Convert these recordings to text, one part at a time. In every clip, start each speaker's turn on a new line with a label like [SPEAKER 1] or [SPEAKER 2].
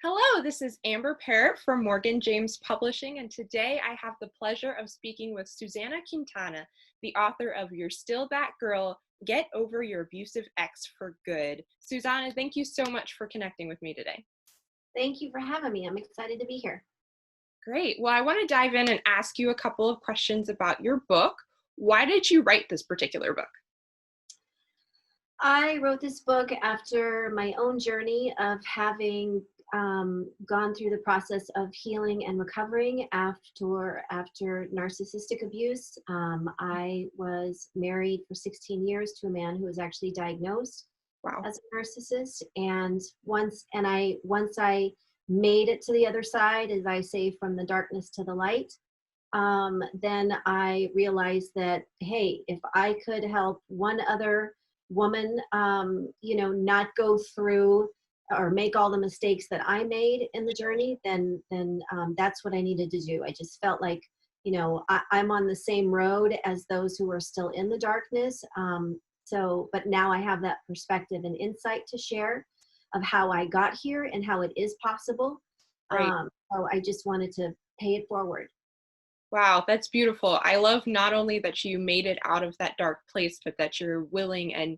[SPEAKER 1] Hello, this is Amber Parrott from Morgan James Publishing, and today I have the pleasure of speaking with Suzanna Quintana, the author of You're Still That Girl, Get Over Your Abusive Ex for Good. Suzanna, thank you so much for connecting with me today.
[SPEAKER 2] Thank you for having me. I'm excited to be here.
[SPEAKER 1] Great. Well, I want to dive in and ask you a couple of questions about your book. Why did you write this particular book?
[SPEAKER 2] I wrote this book after my own journey of having gone through the process of healing and recovering after narcissistic abuse. I was married for 16 years to a man who was actually diagnosed
[SPEAKER 1] Wow.
[SPEAKER 2] as a narcissist, and once I made it to the other side, as I say, from the darkness to the light, then I realized that, hey, if I could help one other woman, not go through or make all the mistakes that I made in the journey, then that's what I needed to do. I just felt like, I'm on the same road as those who are still in the darkness. But now I have that perspective and insight to share of how I got here and how it is possible.
[SPEAKER 1] Right.
[SPEAKER 2] So I just wanted to pay it forward.
[SPEAKER 1] Wow, that's beautiful. I love not only that you made it out of that dark place, but that you're willing and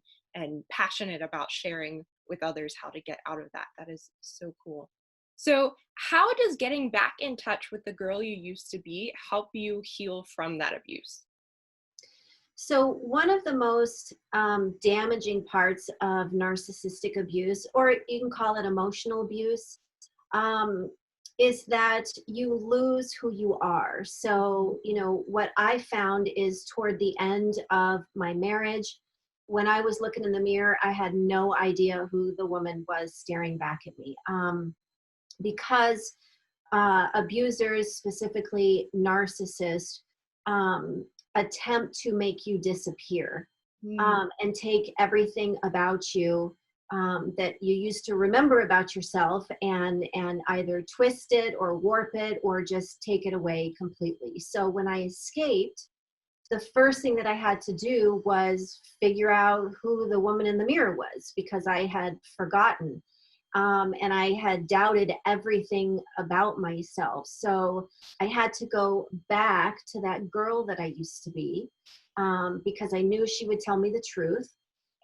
[SPEAKER 1] passionate about sharing with others how to get out of that. That is so cool. So, how does getting back in touch with the girl you used to be help you heal from that abuse?
[SPEAKER 2] So one of the most damaging parts of narcissistic abuse, or you can call it emotional abuse, um, is that you lose who you are. So, what I found is toward the end of my marriage, when I was looking in the mirror, I had no idea who the woman was staring back at me. Because abusers, specifically narcissists, um, attempt to make you disappear,
[SPEAKER 1] Mm,
[SPEAKER 2] and take everything about you that you used to remember about yourself and either twist it or warp it or just take it away completely. So when I escaped, the first thing that I had to do was figure out who the woman in the mirror was, because I had forgotten. And I had doubted everything about myself. So I had to go back to that girl that I used to be, because I knew she would tell me the truth.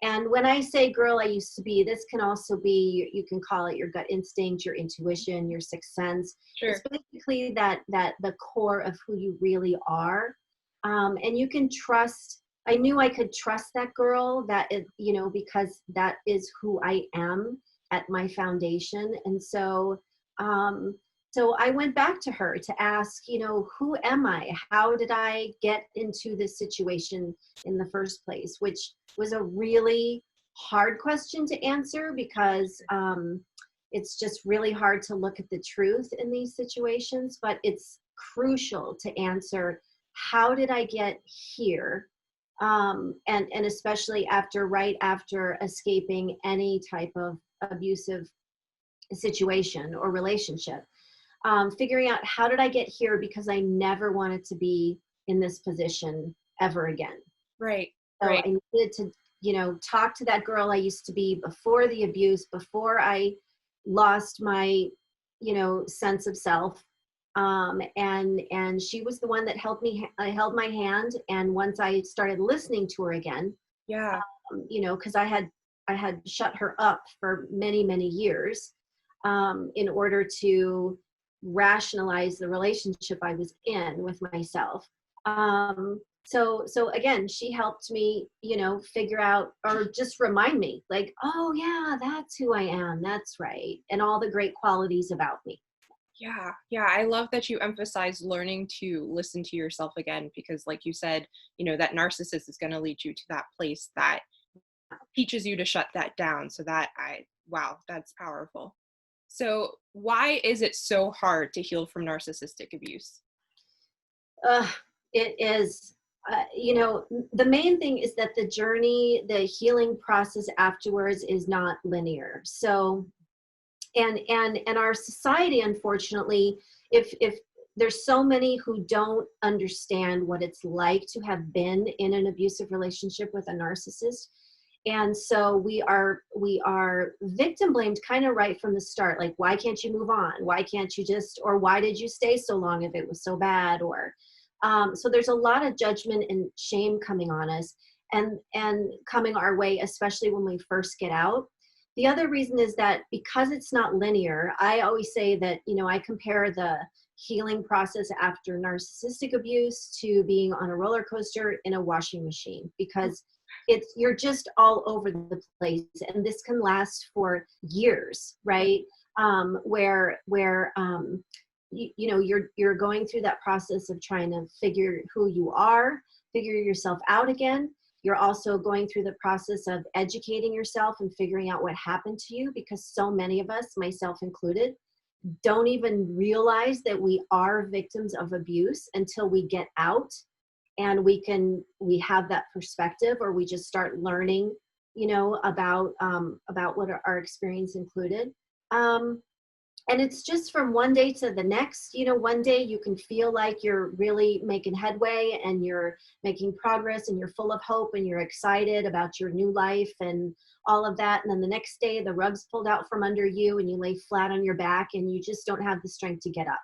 [SPEAKER 2] And when I say girl I used to be, this can also be, you can call it your gut instinct, your intuition, your sixth sense. It's
[SPEAKER 1] sure.
[SPEAKER 2] basically that the core of who you really are. And you can trust. I knew I could trust that girl, because that is who I am at my foundation. And so I went back to her to ask, who am I? How did I get into this situation in the first place? Which was a really hard question to answer, because it's just really hard to look at the truth in these situations, but it's crucial to answer, how did I get here? And especially right after escaping any type of abusive situation or relationship, figuring out, how did I get here, because I never wanted to be in this position ever again.
[SPEAKER 1] Right.
[SPEAKER 2] So
[SPEAKER 1] Right.
[SPEAKER 2] I needed to, talk to that girl I used to be before the abuse, before I lost my, sense of self. And she was the one that helped me. I held my hand, and once I started listening to her again,
[SPEAKER 1] Yeah.
[SPEAKER 2] because I had shut her up for many, many years, in order to rationalize the relationship I was in with myself. So again, she helped me, figure out, or just remind me, like, oh yeah, that's who I am. That's right. And all the great qualities about me.
[SPEAKER 1] Yeah, yeah, I love that you emphasize learning to listen to yourself again because, like you said, that narcissist is going to lead you to that place that teaches you to shut that down. Wow, that's powerful. So, why is it so hard to heal from narcissistic abuse?
[SPEAKER 2] Uh, it is, the main thing is that the journey, the healing process afterwards is not linear. So, and our society, unfortunately, if there's so many who don't understand what it's like to have been in an abusive relationship with a narcissist, And so we are victim blamed kind of right from the start. Like, why can't you move on? Why can't you just, or why did you stay so long if it was so bad? Or so there's a lot of judgment and shame coming on us, and coming our way, especially when we first get out. The other reason is that because it's not linear, I always say that, I compare the healing process after narcissistic abuse to being on a roller coaster in a washing machine, because you're just all over the place, and this can last for years, right? You're going through that process of trying to figure who you are, figure yourself out again. You're also going through the process of educating yourself and figuring out what happened to you, because so many of us, myself included, don't even realize that we are victims of abuse until we get out, and we have that perspective, or we just start learning, about what our experience included. And it's just from one day to the next. One day you can feel like you're really making headway and you're making progress and you're full of hope and you're excited about your new life and all of that. And then the next day the rug's pulled out from under you and you lay flat on your back and you just don't have the strength to get up.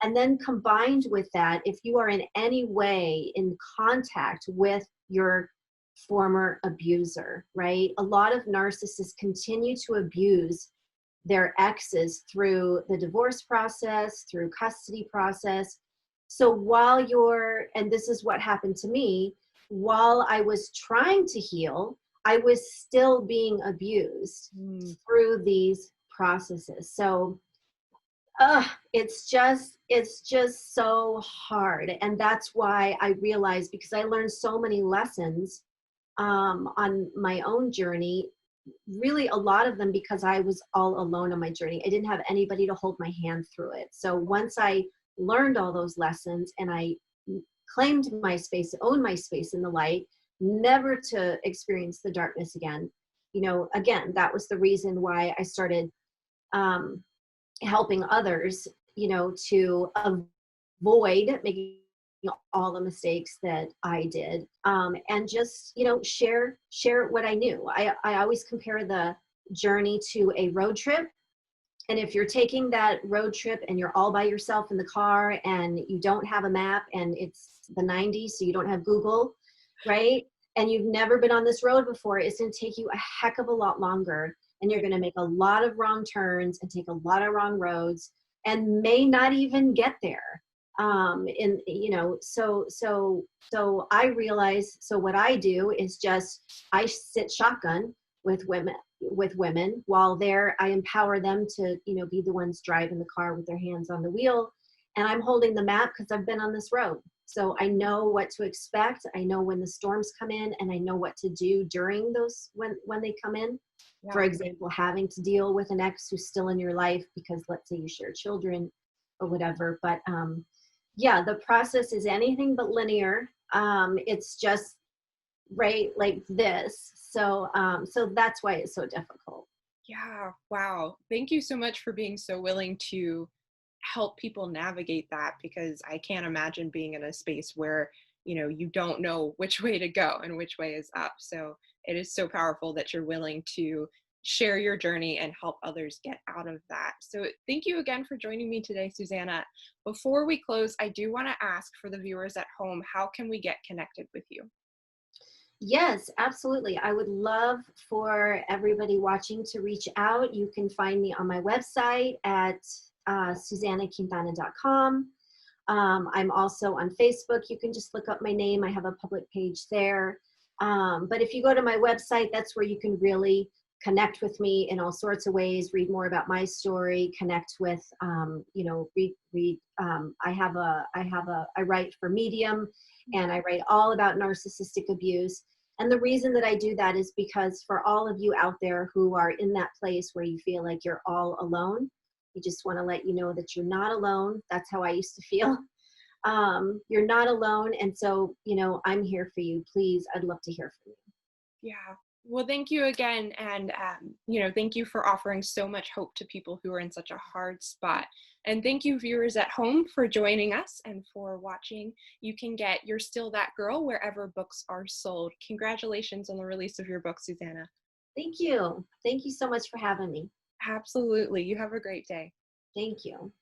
[SPEAKER 2] And then combined with that, if you are in any way in contact with your former abuser, right? A lot of narcissists continue to abuse their exes through the divorce process, through custody process. So and this is what happened to me, while I was trying to heal, I was still being abused through these processes. So it's just so hard. And that's why I realized, because I learned so many lessons on my own journey, really a lot of them because I was all alone on my journey. I didn't have anybody to hold my hand through it. So once I learned all those lessons and I claimed my space, owned my space in the light, never to experience the darkness again, again, that was the reason why I started helping others, to avoid making all the mistakes that I did, and just, share what I knew. I always compare the journey to a road trip. And if you're taking that road trip and you're all by yourself in the car and you don't have a map and it's the 90s, so you don't have Google, right? And you've never been on this road before, it's going to take you a heck of a lot longer. And you're going to make a lot of wrong turns and take a lot of wrong roads and may not even get there. So I realize, so what I do is just, I sit shotgun with women while I empower them to, be the ones driving the car with their hands on the wheel. And I'm holding the map because I've been on this road. So I know what to expect. I know when the storms come in, and I know what to do during those, when they come in. Yeah. For example, having to deal with an ex who's still in your life because, let's say, you share children or whatever. But yeah, the process is anything but linear. It's just right like this. So that's why it's so difficult.
[SPEAKER 1] Yeah. Wow. Thank you so much for being so willing to help people navigate that, because I can't imagine being in a space where, you don't know which way to go and which way is up. So it is so powerful that you're willing to share your journey and help others get out of that. So thank you again for joining me today, Suzanna. Before we close, I do want to ask, for the viewers at home, how can we get connected with you?
[SPEAKER 2] Yes, absolutely. I would love for everybody watching to reach out. You can find me on my website at SuzannaQuintana.com. I'm also on Facebook. You can just look up my name. I have a public page there. But if you go to my website, that's where you can really connect with me in all sorts of ways, read more about my story, connect with, read. I write for Medium, and I write all about narcissistic abuse. And the reason that I do that is because for all of you out there who are in that place where you feel like you're all alone, I just want to let you know that you're not alone. That's how I used to feel. You're not alone. And so, I'm here for you. Please, I'd love to hear from you.
[SPEAKER 1] Yeah. Well, thank you again. And, thank you for offering so much hope to people who are in such a hard spot. And thank you, viewers at home, for joining us and for watching. You can get You're Still That Girl wherever books are sold. Congratulations on the release of your book, Susanna.
[SPEAKER 2] Thank you. Thank you so much for having me.
[SPEAKER 1] Absolutely. You have a great day.
[SPEAKER 2] Thank you.